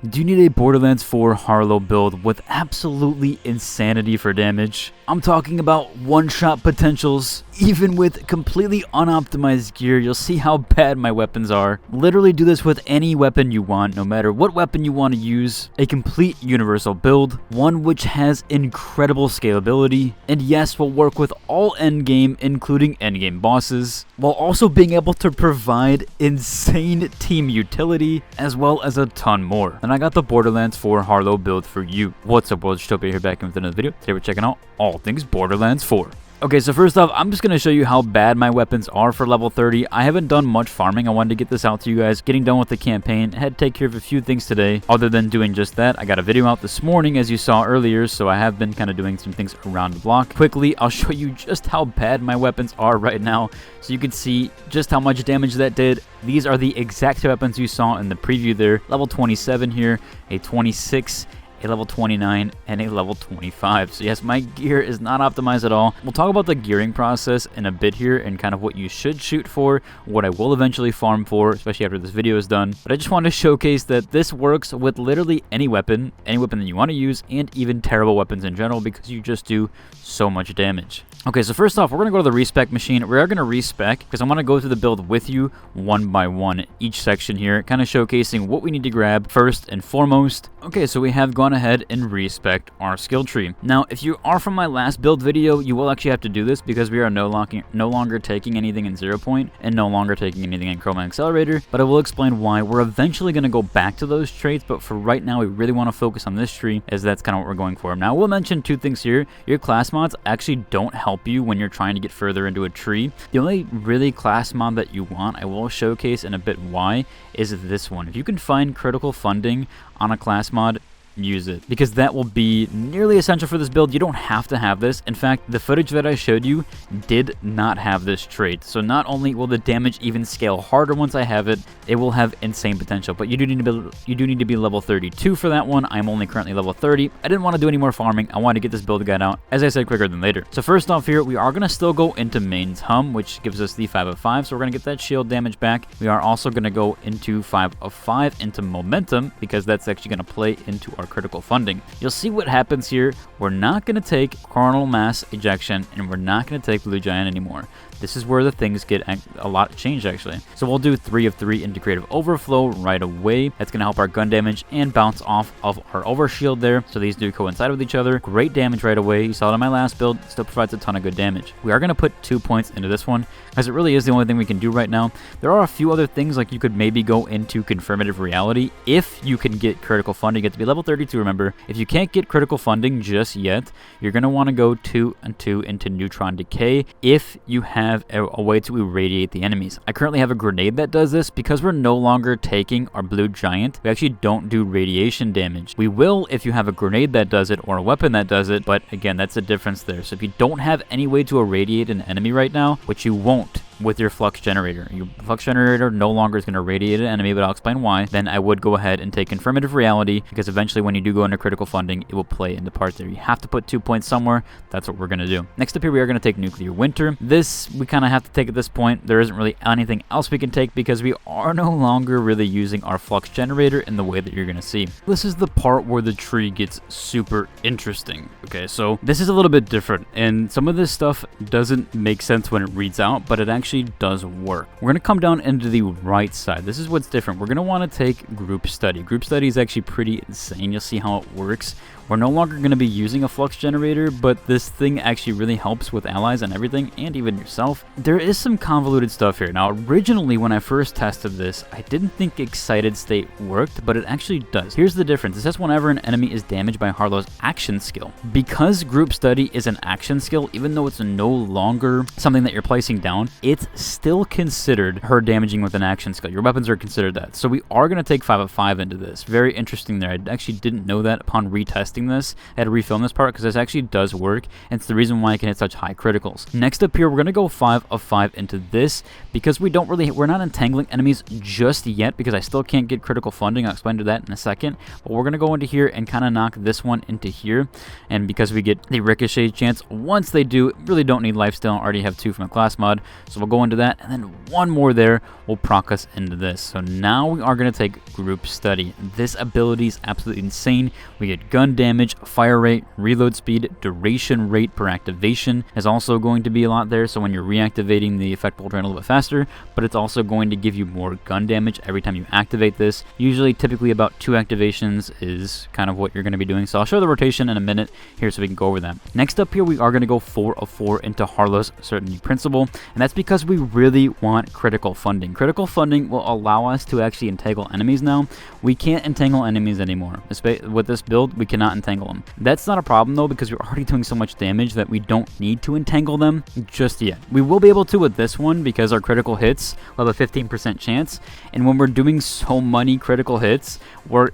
Do you need a Borderlands 4 Harlowe build with absolutely insanity for damage? I'm talking about one-shot potentials. Even with completely unoptimized gear, you'll see how bad my weapons are. Literally do this with any weapon you want, no matter what weapon you want to use. A complete universal build, one which has incredible scalability, and yes, will work with all endgame, including endgame bosses, while also being able to provide insane team utility, as well as a ton more. And I got the Borderlands 4 Harlowe build for you. What's up, world? Utopia here, back in with another video. Today we're checking out all things Borderlands 4. Okay, so first off, I'm just going to show you how bad my weapons are for level 30. I haven't done much farming. I wanted to get this out to you guys. Getting done with the campaign. I had to take care of a few things today. Other than doing just that, I got a video out this morning, as you saw earlier, so I have been kind of doing some things around the block. Quickly, I'll show you just how bad my weapons are right now, so you can see just how much damage that did. These are the exact weapons you saw in the preview there. Level 27 here, a 26, a level 29, and a level 25. So yes, my gear is not optimized at all. We'll talk about the gearing process in a bit here and kind of what you should shoot for, what I will eventually farm for, especially after this video is done. But I just want to showcase that this works with literally any weapon that you want to use, and even terrible weapons in general, because you just do so much damage. Okay, so first off, we're going to go to the respec machine. We are going to respec because I want to go through the build with you one by one, each section here, kind of showcasing what we need to grab first and foremost. Okay, so we have gone ahead and respec our skill tree. Now, if you are from my last build video, you will actually have to do this because we are no longer taking anything in 0 point and no longer taking anything in Chroma Accelerator, but I will explain why. We're eventually going to go back to those traits, but for right now, we really want to focus on this tree, as that's kind of what we're going for. Now, we'll mention two things here. Your class mods actually don't help you when you're trying to get further into a tree. The only really class mod that you want, I will showcase in a bit why, is this one. If you can find critical funding on a class mod, use it, because that will be nearly essential for this build. You don't have to have this. In fact, the footage that I showed you did not have this trait, so not only will the damage even scale harder once I have it, it will have insane potential. But you do need to be level 32 for that one. I'm only currently level 30. I didn't want to do any more farming. I wanted to get this build guide out, as I said, quicker than later. So first off here, we are going to still go into Main's Hum, which gives us the 5 of 5, so we're going to get that shield damage back. We are also going to go into 5 of 5 into Momentum, because that's actually going to play into our critical funding. You'll see what happens here. We're not going to take coronal mass ejection, and we're not going to take blue giant anymore. This is where the things get a lot changed, actually. So we'll do 3 of 3 into creative overflow right away. That's going to help our gun damage and bounce off of our overshield there. So these do coincide with each other. Great damage right away. You saw it on my last build. Still provides a ton of good damage. We are going to put 2 points into this one, because it really is the only thing we can do right now. There are a few other things, like you could maybe go into confirmative reality if you can get critical funding. You get to be level 32, remember. If you can't get critical funding just yet, you're going to want to go 2 and 2 into neutron decay if you have a way to irradiate the enemies. I currently have a grenade that does this. Because we're no longer taking our blue giant, we actually don't do radiation damage. We will if you have a grenade that does it or a weapon that does it, but again, that's the difference there. So if you don't have any way to irradiate an enemy right now, which you won't with your flux generator. Your flux generator no longer is going to radiate an enemy, but I'll explain why. Then I would go ahead and take confirmative reality, because eventually when you do go into critical funding, it will play into part there. You have to put 2 points somewhere. That's what we're going to do. Next up here, we are going to take nuclear winter. This we kind of have to take at this point. There isn't really anything else we can take, because we are no longer really using our flux generator in the way that you're going to see. This is the part where the tree gets super interesting. Okay, so this is a little bit different, and some of this stuff doesn't make sense when it reads out, but it actually does work. We're going to come down into the right side. This is what's different. We're going to want to take group study. Group study is actually pretty insane. You'll see how it works. We're no longer going to be using a flux generator, but this thing actually really helps with allies and everything, and even yourself. There is some convoluted stuff here. Now, originally, when I first tested this, I didn't think excited state worked, but it actually does. Here's the difference. It says whenever an enemy is damaged by Harlowe's action skill. Because group study is an action skill, even though it's no longer something that you're placing down, it's still considered her damaging with an action skill. Your weapons are considered that. So we are going to take 5 of 5 into this. Very interesting there. I actually didn't know that upon retesting this. I had to refilm this part because this actually does work, and it's the reason why I can hit such high criticals. Next up here, we're going to go 5 of 5 into this, because we're not entangling enemies just yet, because I still can't get critical funding. I'll explain to that in a second, but we're going to go into here and kind of knock this one into here, and because we get the ricochet chance once they do, really don't need lifesteal. I already have 2 from a class mod, so we'll go into that, and then one more there will proc us into this. So now we are going to take Group Study. This ability is absolutely insane. We get gun damage, fire rate, reload speed, duration rate per activation is also going to be a lot there. So when you're reactivating, the effect will turn a little bit faster, but it's also going to give you more gun damage every time you activate this. Usually, typically about 2 activations is kind of what you're going to be doing. So I'll show the rotation in a minute here so we can go over that. Next up here, we are going to go 4 of 4 into Harlowe's Certainty Principle, and that's because we really want critical funding. Critical funding will allow us to actually entangle enemies now. We can't entangle enemies anymore. With this build, we cannot entangle them. That's not a problem though, because we're already doing so much damage that we don't need to entangle them just yet. We will be able to with this one because our critical hits will have a 15% chance, and when we're doing so many critical hits,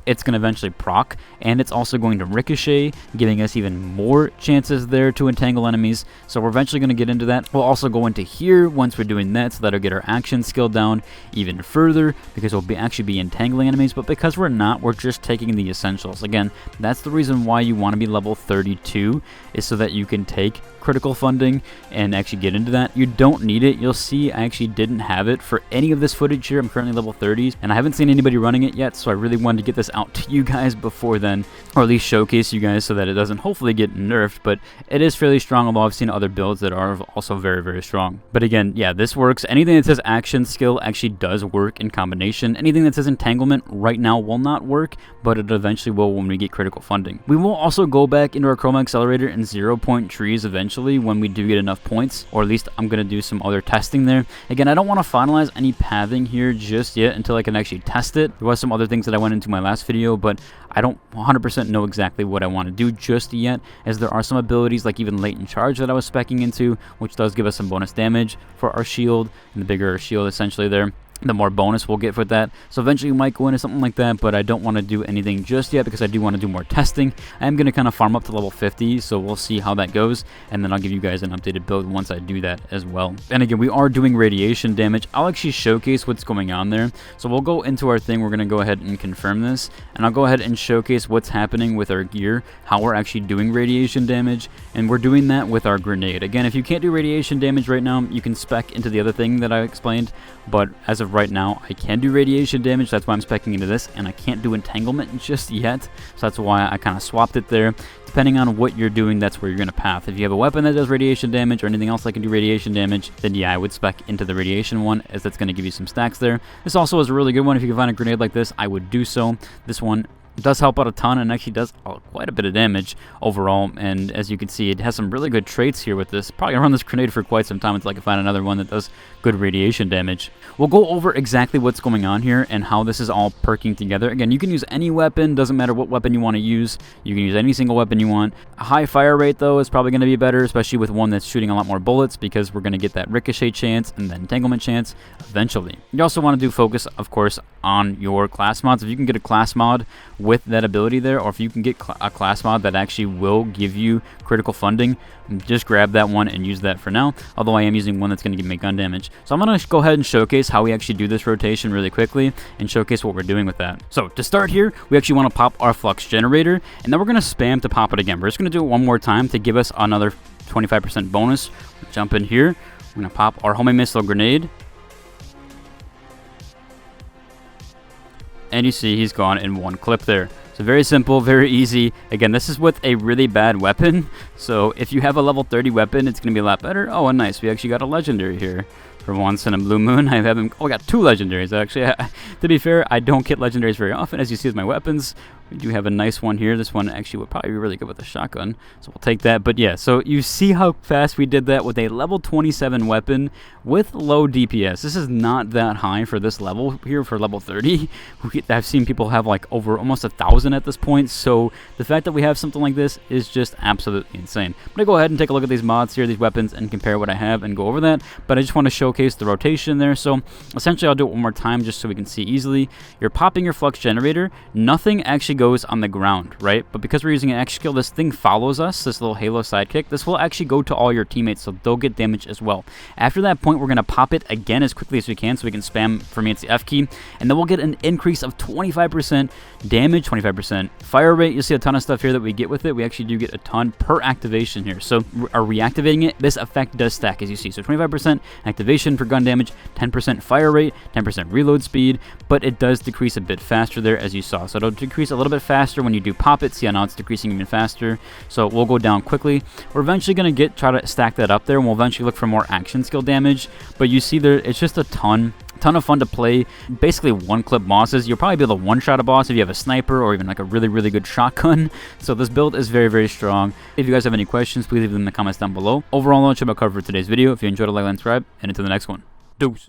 it's going to eventually proc, and it's also going to ricochet, giving us even more chances there to entangle enemies. So we're eventually going to get into that. We'll also go into here once we're doing that, so that'll get our action skill down even further, because we'll actually be entangling enemies. But because we're not, we're just taking the essentials. Again, that's the reason why you want to be level 32, is so that you can take critical funding and actually get into that. You don't need it. You'll see I actually didn't have it for any of this footage here. I'm currently level 30s, and I haven't seen anybody running it yet, so I really wanted to get this out to you guys before then, or at least showcase you guys so that it doesn't hopefully get nerfed. But it is fairly strong, although I've seen other builds that are also very, very strong. But again, yeah, this works. Anything that says action skill actually does work in combination. Anything that says entanglement right now will not work, but it eventually will when we get critical funding. We will also go back into our chroma accelerator and 0-point trees eventually when we do get enough points, or at least I'm going to do some other testing there. Again, I don't want to finalize any pathing here just yet until I can actually test it. There was some other things that I went into my last video, but I don't 100% know exactly what I want to do just yet, as there are some abilities like even latent charge that I was speccing into, which does give us some bonus damage for our shield, and the bigger our shield essentially there, the more bonus we'll get for that. So eventually we might go into something like that, but I don't want to do anything just yet because I do want to do more testing. I am going to kind of farm up to level 50, so we'll see how that goes, and then I'll give you guys an updated build once I do that as well. And again, we are doing radiation damage. I'll actually showcase what's going on there. So we'll go into our thing. We're going to go ahead and confirm this, and I'll go ahead and showcase what's happening with our gear, how we're actually doing radiation damage, and we're doing that with our grenade. Again, if you can't do radiation damage right now, you can spec into the other thing that I explained, but as of right now, I can do radiation damage. That's why I'm speccing into this, and I can't do entanglement just yet, so that's why I kind of swapped it there. Depending on what you're doing, that's where you're going to path. If you have a weapon that does radiation damage or anything else that can do radiation damage, then yeah, I would spec into the radiation one, as that's going to give you some stacks there. This also is a really good one. If you can find a grenade like this, I would do so. This one does help out a ton, and actually does quite a bit of damage overall, and as you can see, it has some really good traits here with this. Probably gonna run this grenade for quite some time until I can find another one that does good radiation damage. We'll go over exactly what's going on here and how this is all perking together. Again, you can use any weapon, doesn't matter what weapon you want to use. You can use any single weapon you want. A high fire rate though is probably going to be better, especially with one that's shooting a lot more bullets, because we're going to get that ricochet chance and then entanglement chance eventually. You also want to do focus, of course, on your class mods. If you can get a class mod with that ability there, or if you can get a class mod that actually will give you critical funding, just grab that one and use that for now, although I am using one that's going to give me gun damage. So I'm going to go ahead and showcase how we actually do this rotation really quickly and showcase what we're doing with that. So to start here, we actually want to pop our flux generator, and then we're going to spam to pop it again. We're just going to do it one more time to give us another 25% bonus. Jump in here, we're going to pop our homing missile grenade, and you see he's gone in one clip there. So very simple, very easy. Again, this is with a really bad weapon, so if you have a level 30 weapon, it's going to be a lot better. Oh, and nice, we actually got a legendary here. For once in a blue moon, I haven't. Oh, I got 2 legendaries actually. To be fair, I don't get legendaries very often, as you see with my weapons. We do have a nice one here. This one actually would probably be really good with a shotgun, so we'll take that. But yeah, so you see how fast we did that with a level 27 weapon with low DPS. This is not that high for this level here, for level 30. I've seen people have like over almost 1,000 at this point, so the fact that we have something like this is just absolutely insane. I'm going to go ahead and take a look at these mods here, these weapons, and compare what I have and go over that, but I just want to showcase the rotation there. So essentially, I'll do it one more time just so we can see easily. You're popping your flux generator. Nothing actually goes on the ground, right? But because we're using an X skill, this thing follows us, this little Halo sidekick. This will actually go to all your teammates, so they'll get damage as well. After that point, we're going to pop it again as quickly as we can, so we can spam, for me it's the F key, and then we'll get an increase of 25% damage, 25% fire rate. You'll see a ton of stuff here that we get with it. We actually do get a ton per activation here. So are reactivating it, this effect does stack, as you see. So 25% activation for gun damage, 10% fire rate, 10% reload speed, but it does decrease a bit faster there, as you saw. So it'll decrease a little bit faster when you do pop it. See how now it's decreasing even faster. So we'll go down quickly. We're eventually going to try to stack that up there, and we'll eventually look for more action skill damage. But you see there, it's just a ton of fun to play. Basically one-clip bosses. You'll probably be able to one-shot a boss if you have a sniper or even like a really good shotgun. So this build is very strong. If you guys have any questions, please leave them in the comments down below. Overall, that's about cover for today's video. If you enjoyed it, like and subscribe, and until the next one. Deuce.